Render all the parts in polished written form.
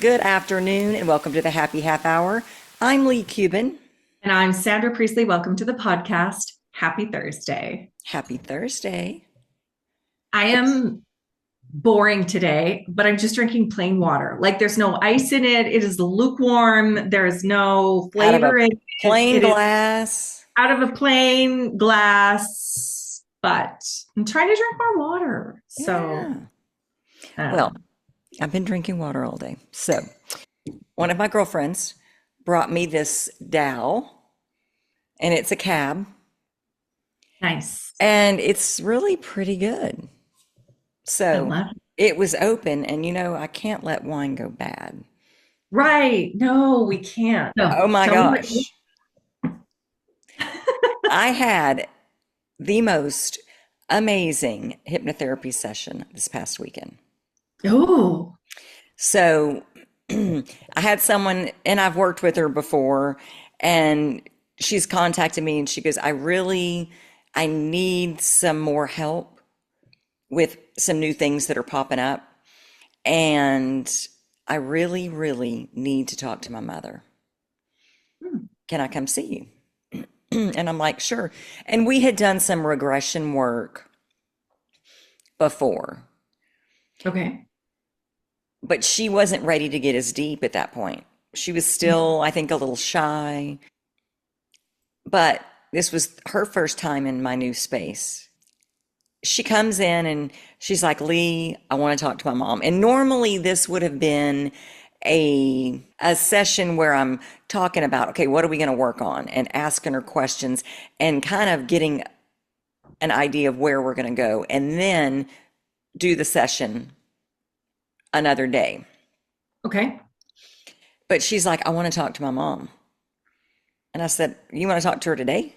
Good afternoon and welcome to the Happy Half Hour. I'm Lee Cuban. And I'm Sandra Priestley. Welcome to the podcast. Happy Thursday. Happy Thursday. I am boring today, but I'm just drinking plain water. Like there's no ice in it. It is lukewarm. There is no Out of flavor a in it. plain It is glass. out of a plain glass, but I'm trying to drink more water. So, Yeah. Well, um, I've been drinking water all day. So, one of my girlfriends brought me this Dow, and it's a cab, nice. and it's really pretty good. I So, love it. it was open, and I can't let wine go bad. Right. No, we can't. Oh No, my tell me what. gosh. I had the most amazing hypnotherapy session this past weekend. Oh, So I had someone, and I've worked with her before, and she's contacted me and she goes, I need some more help with some new things that are popping up. And I really, really need to talk to my mother. hmm, Can I come see you? And I'm like, sure. And we had done some regression work before, okay. but she wasn't ready to get as deep at that point. She was still, I think, a little shy, but this was her first time in my new space. She comes in and she's like, Lee, I want to talk to my mom. And normally this would have been a session where I'm talking about, okay, what are we going to work on? And asking her questions and kind of getting an idea of where we're going to go, and then do the session another day. Okay. But she's like, I want to talk to my mom. And I said, you want to talk to her today?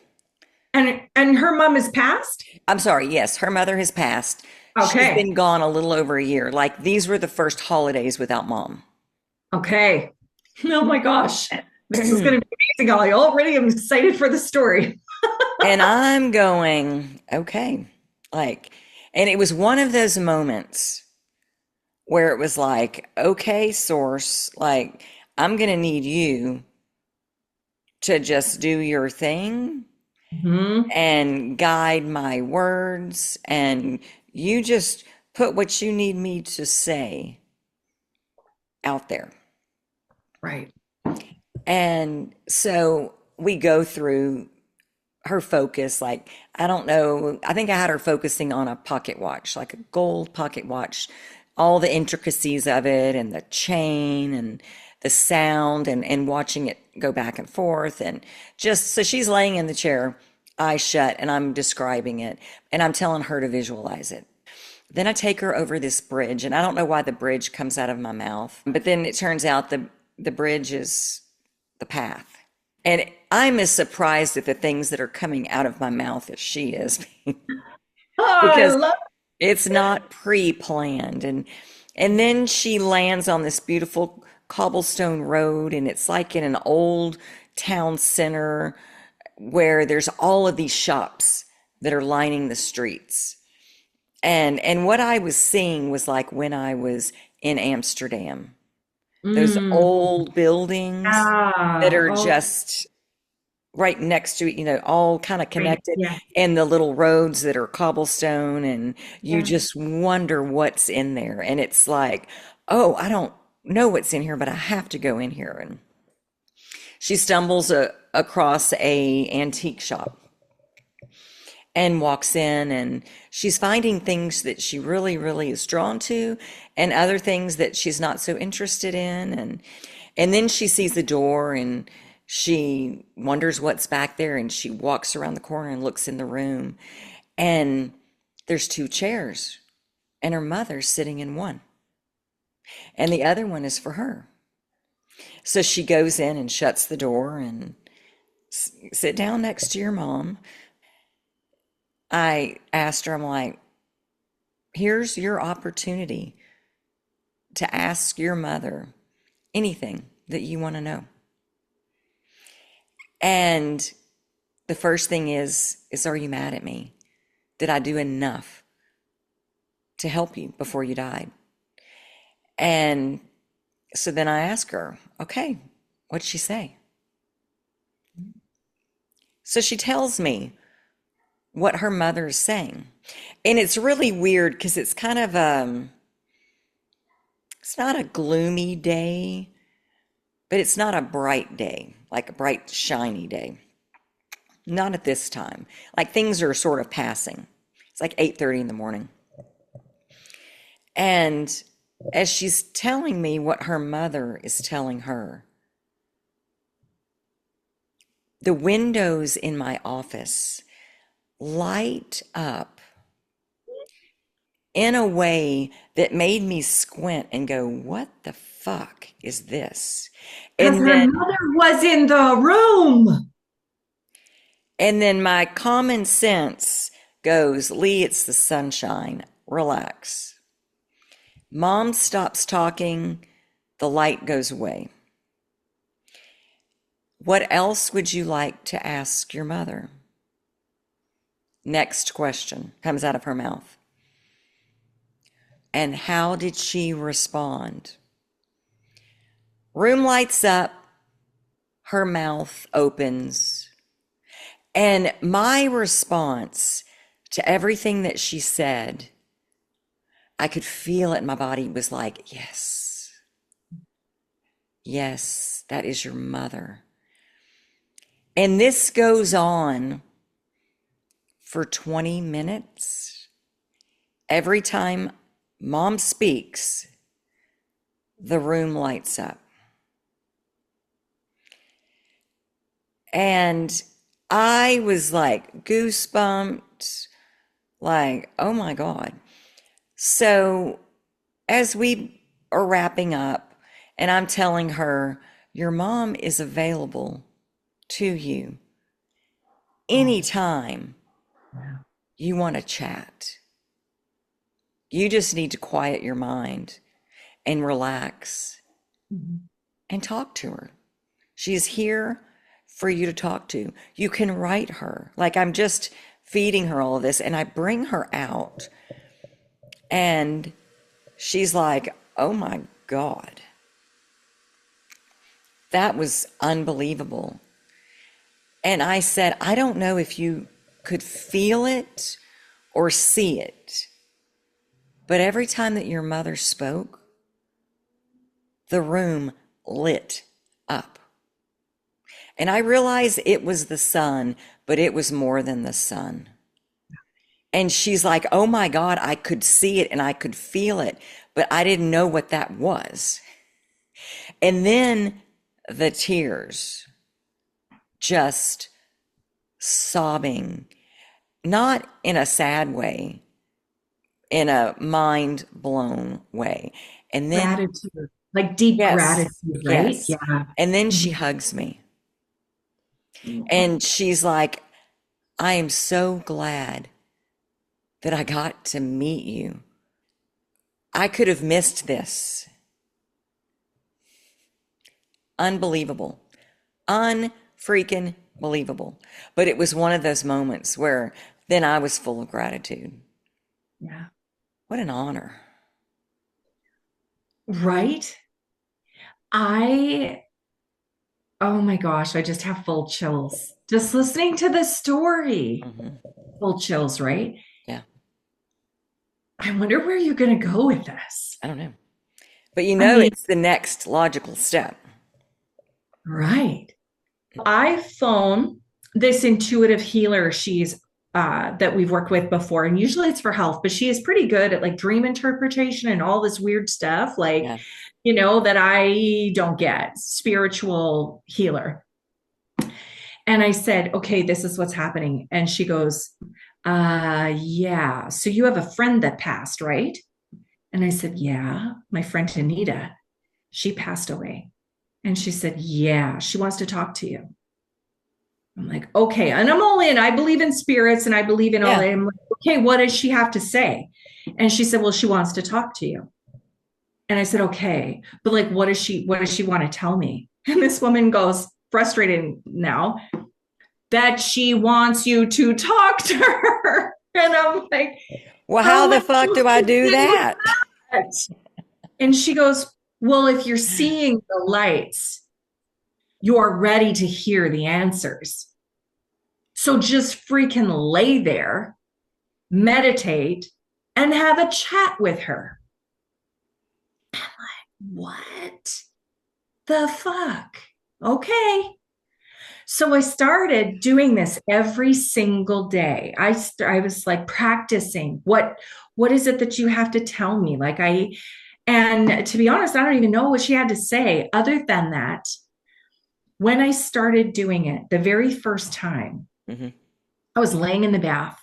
And her mom is passed? I'm sorry. Yes, her mother has passed. She's Okay. been gone a little over a year. Like these were the first holidays without mom. Okay. Oh my gosh. This is going to be amazing. I already am excited for the story. And I'm going, okay. Like, and it was one of those moments where it was like, okay, source, like, I'm going to need you to just do your thing Hmm. and guide my words. And you just put what you need me to say out there. Right. And so we go through her focus. Like, I don't know, I think I had her focusing on a pocket watch, like a gold pocket watch, all the intricacies of it and the chain and the sound, and watching it go back and forth. And just so she's laying in the chair, eyes shut, and I'm describing it and I'm telling her to visualize it. Then I take her over this bridge, and I don't know why the bridge comes out of my mouth, but then it turns out the bridge is the path. And I'm as surprised at the things that are coming out of my mouth as she is, Oh, I because love it's not pre-planned. And then she lands on this beautiful cobblestone road, and it's like in an old town center where there's all of these shops that are lining the streets. And what I was seeing was like when I was in Amsterdam, those Mm, old buildings that yeah. are Oh, just right next to it, all kind of right. connected, Yeah. and the little roads that are cobblestone, and you Yeah. just wonder what's in there. And it's like, oh, I don't know what's in here, but I have to go in here. And she stumbles across a antique shop and walks in, and she's finding things that she really, really is drawn to, and other things that she's not so interested in. And then she sees the door, and she wonders what's back there, and she walks around the corner and looks in the room, and there's two chairs, and her mother's sitting in one, and the other one is for her. So she goes in and shuts the door and sit down next to your mom. I asked her, I'm like, here's your opportunity to ask your mother anything that you want to know. And the first thing is, are you mad at me? Did I do enough to help you before you died? And So then I ask her, okay, what'd she say? So she tells me what her mother's saying. And it's really weird because it's kind of it's not a gloomy day, but it's not a bright day, like a bright, shiny day. Not at this time. Like things are sort of passing. It's like 8:30 in the morning. And as she's telling me what her mother is telling her, the windows in my office light up in a way that made me squint and go, what the fuck is this? Because And her then mother was in the room. and then my common sense goes, Lee, it's the sunshine. Relax. Mom stops talking, the light goes away. What else would you like to ask your mother? Next question comes out of her mouth. And how did she respond? Room lights up, her mouth opens, and my response to everything that she said, I could feel it in my body, was like, yes, yes, that is your mother. And this goes on for 20 minutes. Every time Mom speaks, the room lights up. And I was like goosebumped, like, oh my God. So as we are wrapping up, and I'm telling her, your mom is available to you anytime you want to chat. You just need to quiet your mind and relax and talk to her. She's here for you to talk to. You can write her. Like I'm just feeding her all of this, and I bring her out, and she's like, oh my God. That was unbelievable. And I said, I don't know if you could feel it or see it, but every time that your mother spoke, the room lit up. And I realized it was the sun, but it was more than the sun. And she's like, oh my God, I could see it and I could feel it, but I didn't know what that was. And then the tears, just sobbing, not in a sad way, in a mind blown way. And then, Gratitude, like deep yes, gratitude, right? yes. Yeah. And then she hugs me and she's like, I am so glad that I got to meet you. I could have missed this. Unbelievable. Unfreaking believable. But it was one of those moments where then I was full of gratitude. Yeah. What an honor. Right? I, oh my gosh, I just have full chills. Just listening to the story. Mhm. Full chills, right? Yeah, I wonder where you're going to go with this. I don't know. But I mean, it's the next logical step. right. I phone this intuitive healer she's that we've worked with before, and usually it's for health, but she is pretty good at like dream interpretation and all this weird stuff, like, Yeah. that I don't get. Spiritual healer. And I said, okay, this is what's happening. And she goes, yeah. So you have a friend that passed, right? And I said, yeah, my friend Anita, she passed away. And she said, yeah, she wants to talk to you. I'm like, okay. And I'm all in. I believe in spirits and I believe in all Yeah. that. I'm like, okay, what does she have to say? And she said, well, she wants to talk to you. And I said, okay, but like, what does she want to tell me? And this woman goes, frustrated now, that she wants you to talk to her. And I'm like, Well, how the fuck do I do that? And she goes, Well, if you're seeing the lights, you're ready to hear the answers. So just freaking lay there, meditate, and have a chat with her. What the fuck? Okay. So I started doing this every single day. I was like practicing what is it that you have to tell me? And to be honest, I don't even know what she had to say other than that. When I started doing it the very first time, Hmm. I was laying in the bath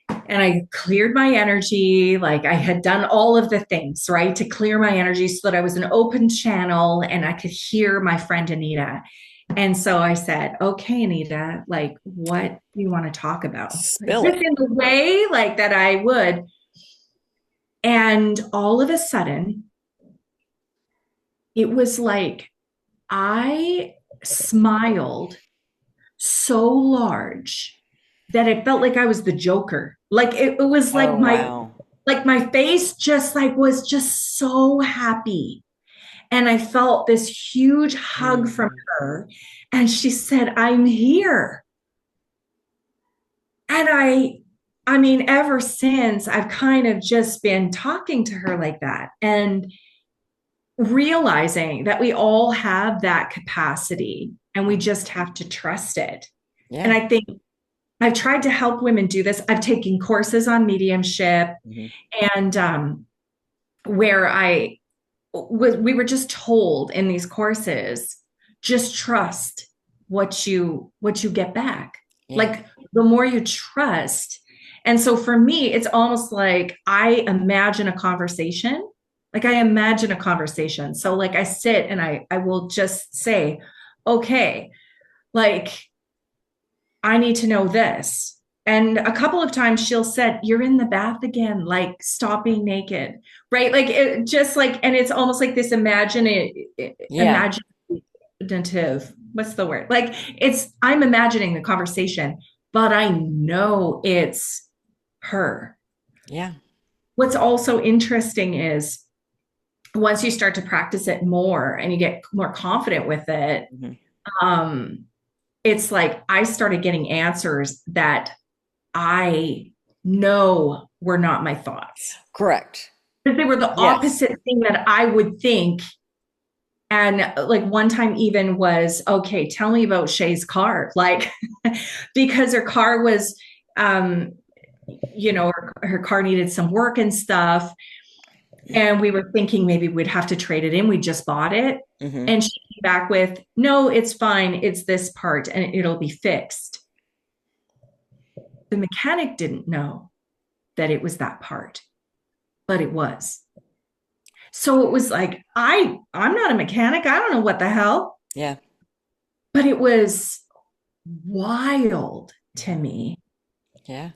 and I cleared my energy. Like I had done all of the things, right, to clear my energy so that I was an open channel and I could hear my friend Anita. And so I said, okay, Anita, like, what do you want to talk about? Like, Spill just it. in the way like that I would. And all of a sudden, it was like I smiled so large that it felt like I was the Joker. Like it was Oh, wow. like my face just like was just so happy. And I felt this huge hug from Mhm. her. And she said, I'm here. And I mean, ever since I've kind of just been talking to her like that and realizing that we all have that capacity and we just have to trust it. And Yeah. I think I've tried to help women do this. I've taken courses on mediumship Hmm. and where we were just told in these courses, just trust what you get back. Yeah. Like the more you trust. And so for me, it's almost like I imagine a conversation. Like I imagine a conversation. So like I sit and I will just say, okay, like I need to know this. And a couple of times she'll said, you're in the bath again, like stop being naked, right? Like it just like, and it's almost like this Yeah. imaginative, what's the word? Like I'm imagining the conversation, but I know it's her. Yeah. What's also interesting is once you start to practice it more and you get more confident with it, Hmm. um, it's like I started getting answers that I know were not my thoughts. Correct. They were the Yes. opposite thing that I would think. And like one time even was, okay, tell me about Shay's car. Like, because her car was, um, her car needed some work and stuff. And we were thinking maybe we'd have to trade it in. We just bought it. Hmm. And she came back with, no, it's fine. It's this part and it'll be fixed. The mechanic didn't know that it was that part, but it was. So it was like, I'm not a mechanic. I don't know what the hell, Yeah. but it was wild to me Yeah.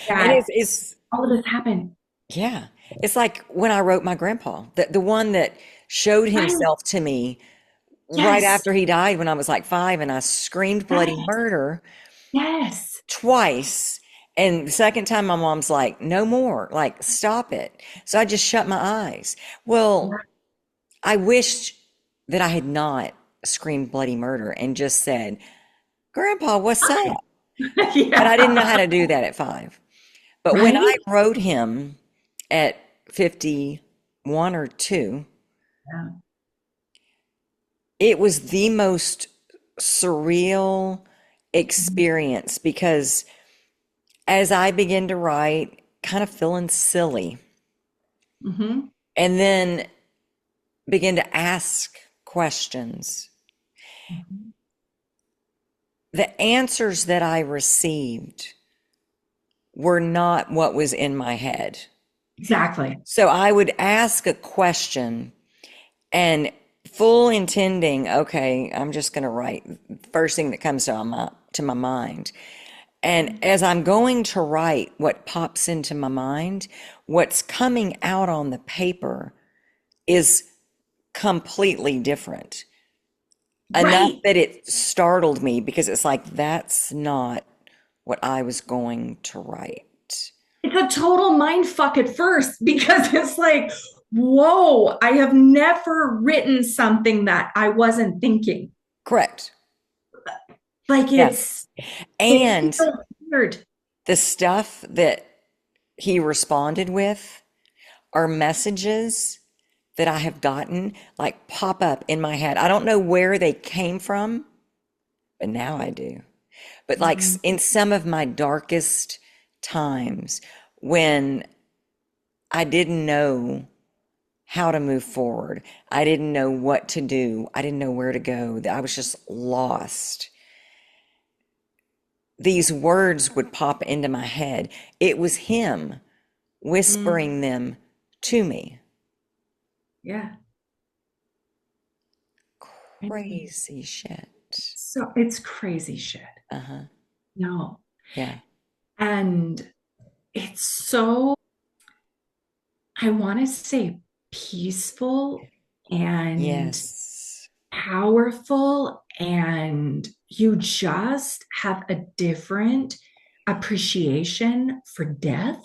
And that it's all of this happened. yeah. It's like when I wrote my grandpa, the one that showed Right. himself to me right Yes. after he died when I was like 5, and I screamed bloody Yes. murder Yes. twice. And the second time, my mom's like, no more, like, stop it. So I just shut my eyes. Well, I wished that I had not screamed bloody murder and just said, Grandpa, what's up? But I didn't know how Yeah. to do that at 5. But when I Right. wrote him at 51 or 2, Yeah. it was the most surreal experience because as I began to write, kind of feeling silly, Mm-hmm. and then begin to ask questions, Mm-hmm. the answers that I received were not what was in my head. Exactly. So I would ask a question and full intending, okay, I'm just going to write first thing that comes to my mind. And as I'm going to write what pops into my mind, what's coming out on the paper is completely different. Enough Right. that it startled me because it's like, that's not what I was going to write. It's a total mind fuck at first because it's like, whoa, I have never written something that I wasn't thinking. Correct. Like Yeah. it And feels weird. the stuff that he responded with are messages that I have gotten like pop up in my head. I don't know where they came from, but now I do. But like Mhm. in some of my darkest times when I didn't know how to move forward, I didn't know what to do, I didn't know where to go, I was just lost. These words would pop into my head. It was him Mm, whispering them to me. yeah. I know. Crazy shit. So it's crazy shit. Uh-huh. No. Yeah. And it's so, I want to say peaceful and Yes. powerful, and you just have a different appreciation for death.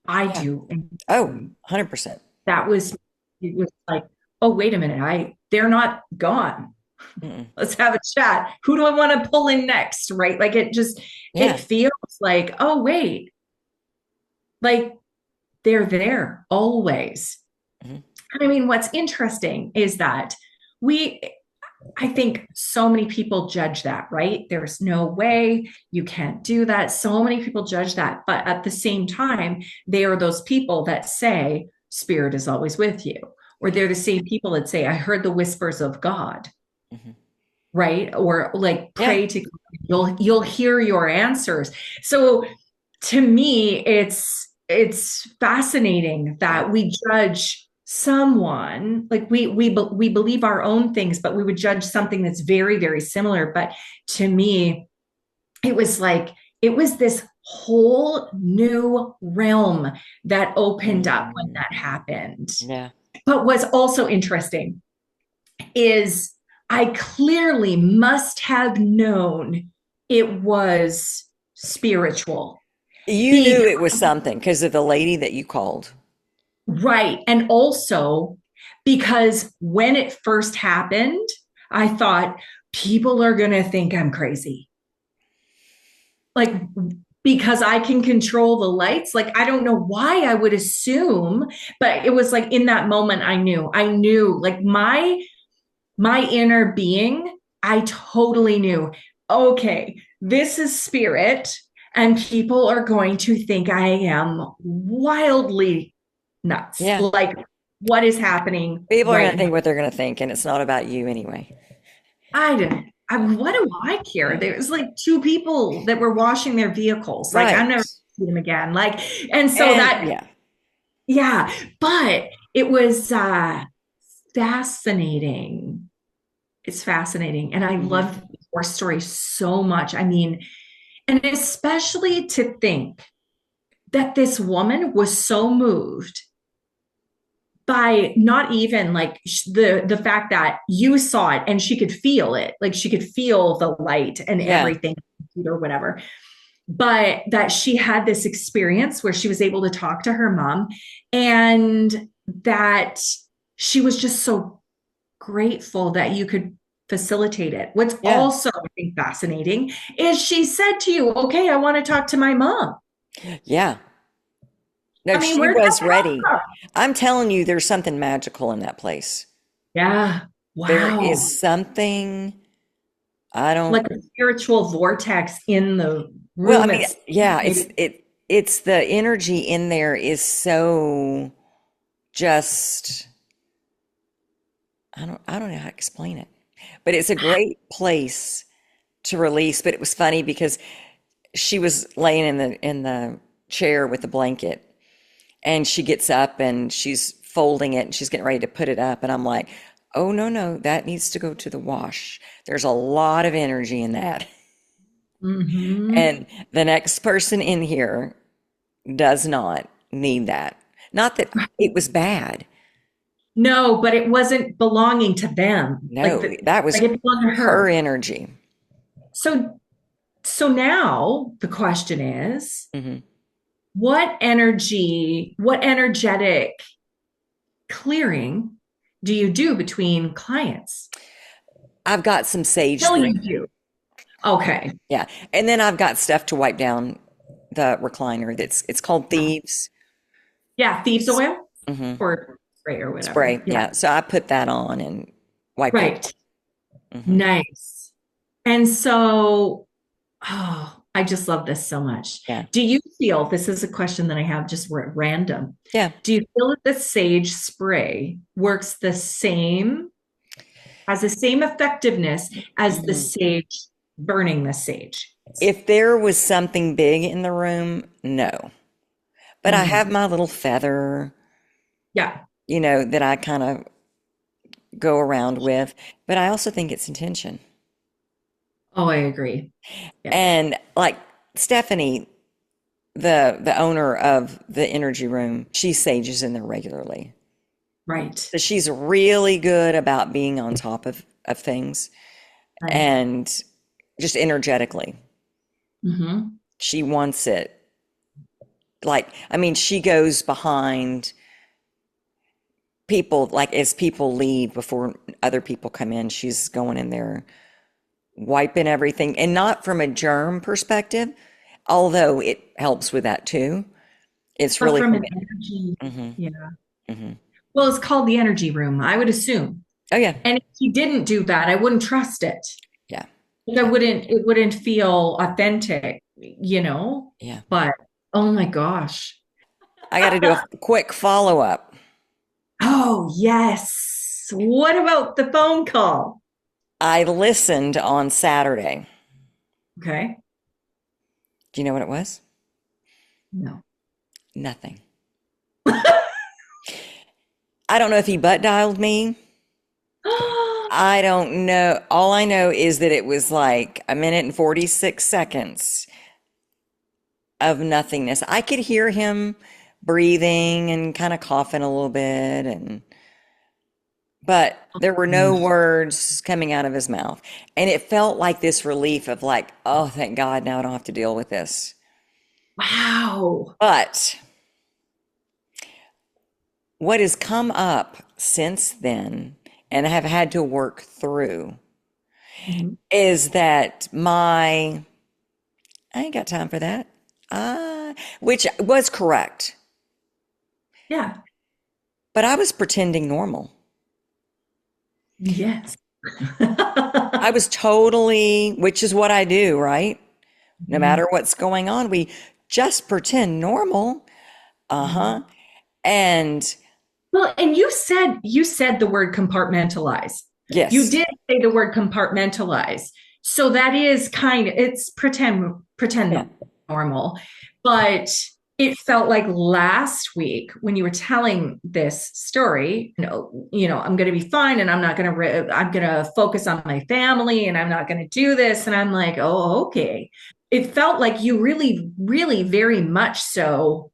I Yeah. do. Oh, And 100%. that was, it was like, oh, wait a minute. They're not gone. Mm-mm. Let's have a chat. Who do I want to pull in next? Right. Like it Yeah. feels like, oh, wait, like they're there always. Mhm. And I mean, what's interesting is that we, I think so many people judge that, right? There's no way you can't do that. So many people judge that. But at the same time, they are those people that say, Spirit is always with you. Or they're the same people that say, I heard the whispers of God, Mhm. right? Or like Yeah. pray to God. You'll hear your answers. So to me, it's fascinating Yeah. that we judge someone, like we believe our own things, but we would judge something that's very, very similar. But to me, it was like it was this whole new realm that opened up when Mm. that happened. Yeah. But what's also interesting is I clearly must have known it was spiritual. You Be knew it was something because of the lady that you called. right. And also because when it first happened, I thought people are going to think I'm crazy. Like, because I can control the lights. Like, I don't know why I would assume, but it was like in that moment, I knew like my inner being, I totally knew, okay, this is spirit, and people are going to think I am wildly nuts. Yeah. Like, what is happening People are going right to now? think what they're going to think, and it's not about you anyway. I didn't. What do I care? There was like two people that were washing their vehicles. Like, I'm Right. never see them again. Like, and so And that, yeah. yeah, but it was fascinating. It's fascinating. And I Mhm. love your story so much. I mean, and especially to think that this woman was so moved by not even like the fact that you saw it and she could feel it, like she could feel the light and Yeah. everything or whatever, but that she had this experience where she was able to talk to her mom, and that she was just so grateful that you could facilitate it. What's Yeah. also, I think, fascinating is she said to you, okay, I want to talk to my mom. Yeah. No, I mean, she where'd that was come ready. from? I'm telling you, there's something magical in that place. Yeah. There Wow. is something I don't, Like a spiritual vortex in the well, I room. mean, It's yeah, maybe. it's the energy in there is so just I don't know how to explain it. But it's a great place to release. But it was funny because she was laying in the chair with the blanket and she gets up and she's folding it and she's getting ready to put it up and I'm like, "Oh no, no, that needs to go to the wash. There's a lot of energy in that." Mhm. And the next person in here does not need that. Not that it was bad. No, but it wasn't belonging to them. No, that was Like it belonged to her her. energy. So so now the question is, Hmm. what energy, what energetic clearing do you do between clients? I've got some sage Till spray. you do. Okay. Yeah. And then I've got stuff to wipe down the recliner it's called Thieves. Yeah, thieves oil Hmm. or spray or whatever. Spray. Yeah. Yeah. So I put that on and wipe it. Right. Hmm. Nice. And so, oh, I just love this so much. Yeah. Do you feel, this is a question that I have just at random. Yeah. Do you feel that the sage spray works the same, has the same effectiveness as the Mhm. sage burning the sage? If there was something big in the room, no. But I Mhm. have my little feather, Yeah. that I kind of go around with. But I also think it's intention. Oh, I agree. Yeah. And like Stephanie, the owner of the energy room, she sages in there regularly. Right. So she's really good about being on top of things Right. and just energetically. Hmm. She wants it. Like, I mean, she goes behind people, like as people leave before other people come in, she's going in there wiping everything, and not from a germ perspective, although it helps with that too. It's But really from from an energy, it. Hmm. yeah. Hmm. Well, it's called the energy room, I would assume. Oh yeah. And if he didn't do that, I wouldn't trust it. Yeah. Like I Yeah. wouldn't, it wouldn't feel authentic, Yeah. But oh my gosh. I got to do a quick follow up. Oh, yes. What about the phone call? I listened on Saturday. Okay. Do you know what it was? No. Nothing. I don't know if he butt dialed me. I don't know. All I know is that it was like a minute and 46 seconds of nothingness. I could hear him breathing and kind of coughing a little bit, but there were no words coming out of his mouth. And it felt like this relief of like, oh, thank God, now I don't have to deal with this. Wow. But what has come up since then and I have had to work through Mhm. is that I ain't got time for that. Which was correct, Yeah. but I was pretending normal. Yes. I was totally, which is what I do, right? No Mhm. matter what's going on, we just pretend normal. Uh-huh. Mhm. And Well, and you said the word compartmentalize. You yes, did say the word compartmentalize. So that is kind of it's yeah, pretend normal. But it felt like last week when you were telling this story, I'm going to be fine and I'm going to focus on my family and I'm not going to do this and I'm like, "Oh, okay." It felt like you really really very much so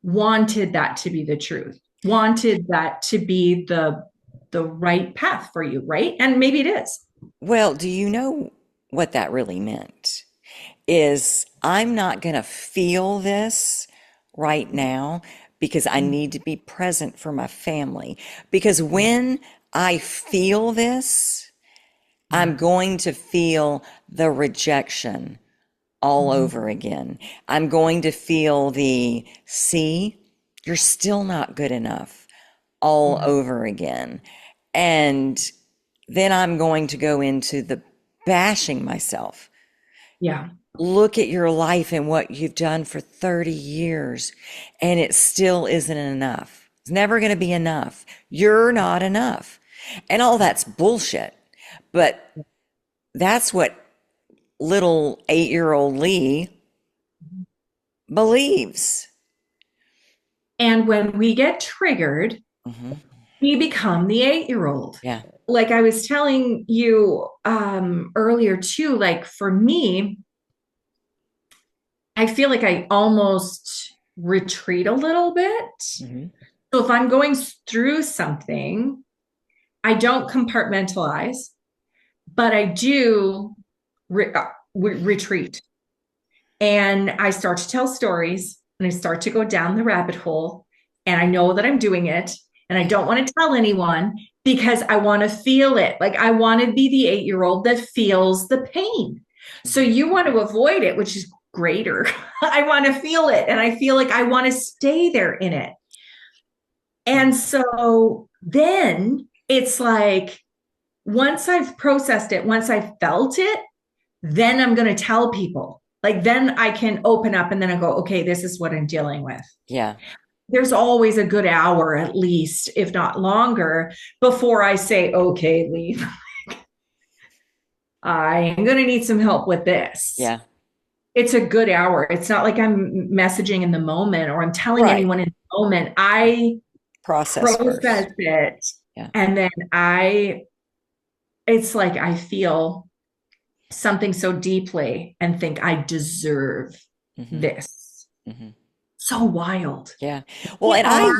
wanted that to be the truth, wanted that to be the right path for you, right? And maybe it is. well, do you know what that really meant? Is I'm not going to feel this right now because I need to be present for my family. Because when I feel this, I'm Yeah. going to feel the rejection all Mhm. over again. I'm going to feel the, see, you're still not good enough all Mhm. over again. And then I'm going to go into the bashing myself. Yeah. Look at your life and what you've done for 30 years, and it still isn't enough. It's never going to be enough. You're not enough. And all that's bullshit. But that's what little 8-year-old Lee believes. And when we get triggered, Hmm. we become the 8-year-old. Yeah. Like I was telling you earlier too, like for me, I feel like I almost retreat a little bit. Hmm. So if I'm going through something, I don't compartmentalize, but I do retreat. And I start to tell stories and I start to go down the rabbit hole. And I know that I'm doing it. and I don't want to tell anyone because I want to feel it. Like I want to be the 8-year-old that feels the pain. So you want to avoid it, which is greater. I want to feel it. And I feel like I want to stay there in it. And so then it's like, once I've processed it, once I've felt it, then I'm going to tell people. Like, then I can open up and then I go, okay, this is what I'm dealing with. Yeah. There's always a good hour, at least, if not longer, before I say, okay, leave. I'm going to need some help with this. Yeah. It's a good hour. It's not like I'm messaging in the moment or I'm telling Right. anyone in the moment. I Process process first. it. Yeah. And then it's like I feel something so deeply and think I deserve Mm-hmm. this. Mm-hmm. So wild. Yeah. Well, We and are.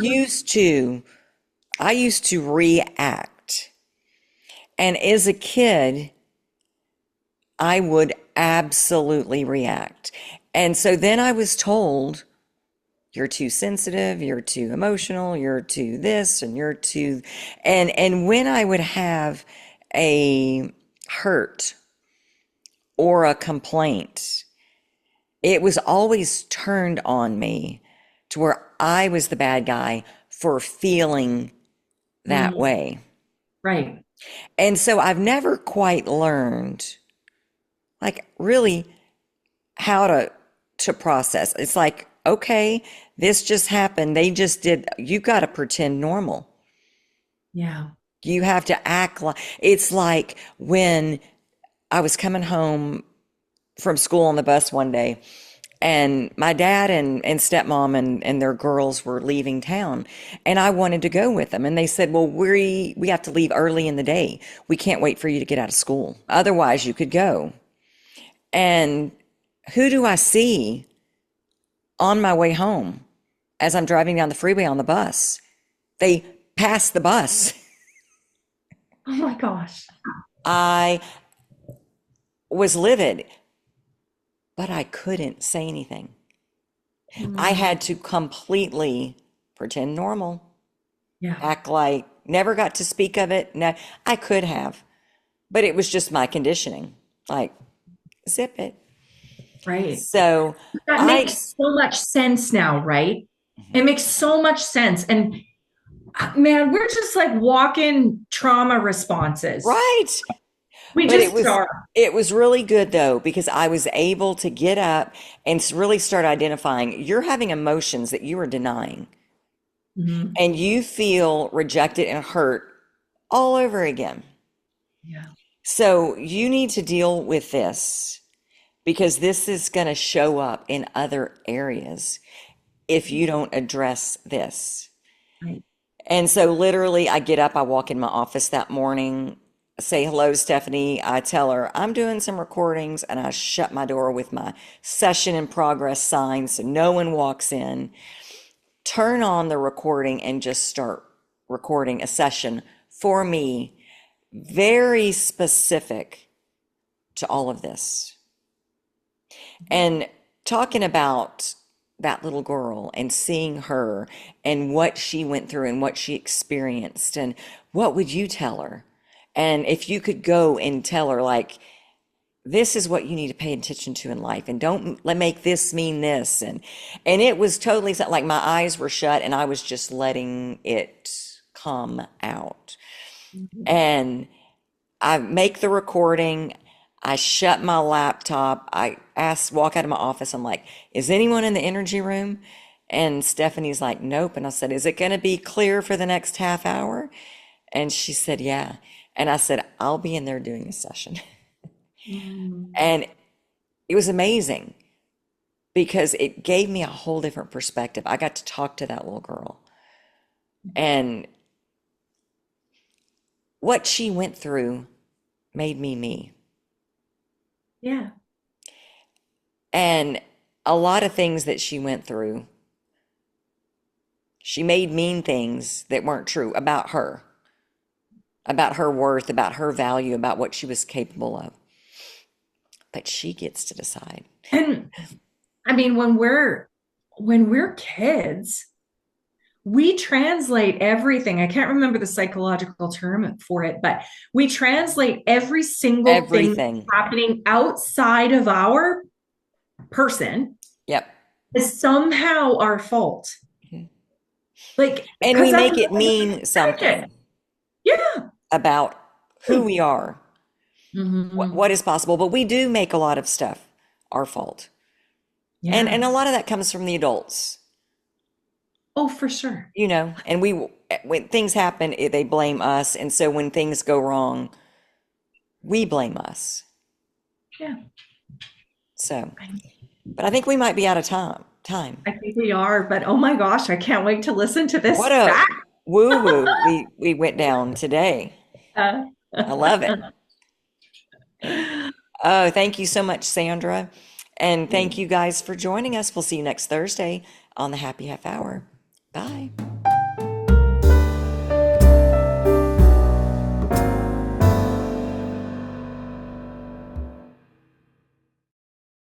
I used to react. And as a kid, I would absolutely react. And so then I was told, you're too sensitive, you're too emotional, you're too this, and you're too, and when I would have a hurt or a complaint, it was always turned on me to where I was the bad guy for feeling that Mm, way. right. And so I've never quite learned, like, really how to process. It's like, okay, this just happened. They just did. You got to pretend normal. Yeah. You have to act like it's like when I was coming home from school on the bus one day, and my dad and stepmom and their girls were leaving town, and I wanted to go with them, and they said, well, we have to leave early in the day. We can't wait for you to get out of school, otherwise you could go. And who do I see on my way home as I'm driving down the freeway on the bus? They passed the bus. Oh my gosh. I was livid, but I couldn't say anything. I Mm, had to completely pretend normal, yeah. act like never got to speak of it. No, I could have, but it was just my conditioning. Like, zip it. Right. So That I, makes so much sense now, right? It makes so much sense. And man, we're just like walking trauma responses. right. We But just are. it was really good though, because I was able to get up and really start identifying you're having emotions that you are denying, Mhm. and you feel rejected and hurt all over again. Yeah. So you need to deal with this because this is going to show up in other areas if you don't address this. Right. And so literally I get up, I walk in my office that morning, say hello to Stephanie. I tell her I'm doing some recordings, and I shut my door with my session in progress sign so no one walks in. Turn on the recording and just start recording a session for me, very specific to all of this. And talking about that little girl and seeing her and what she went through and what she experienced, and what would you tell her? And if you could go and tell her, like, this is what you need to pay attention to in life, and don't let make this mean this. And it was totally like my eyes were shut and I was just letting it come out. Mhm. And I make the recording. I shut my laptop. I walk out of my office. I'm like, is anyone in the energy room? And Stephanie's like, nope. And I said, is it going to be clear for the next half hour? And she said, yeah. And I said, I'll be in there doing a session. Mm. And it was amazing because it gave me a whole different perspective. I got to talk to that little girl, and what she went through made me me. Yeah. And a lot of things that she went through, she made mean things that weren't true about her worth, about her value, about what she was capable of. But she gets to decide. And I mean, when we're kids, we translate everything. I can't remember the psychological term for it, but we translate every single thing that's Everything. happening outside of our person Yep. is somehow our fault. Like, And we because that's make it mean it. something Yeah. about who we are, Mhm. what is possible. But we do make a lot of stuff our fault. And a Yeah. lot of that comes from the adults, Oh, for sure. you know, and when things happen, they blame us. And so when things go wrong, we blame us. Yeah. So, I, but I think we might be out of time. I think we are, but oh my gosh, I can't wait to listen to What this a back. woo woo we went down today. Uh, I love it. Oh, thank you so much, Sandra. And thank you guys for joining us. We'll see you next Thursday on the Happy Half Hour. Bye.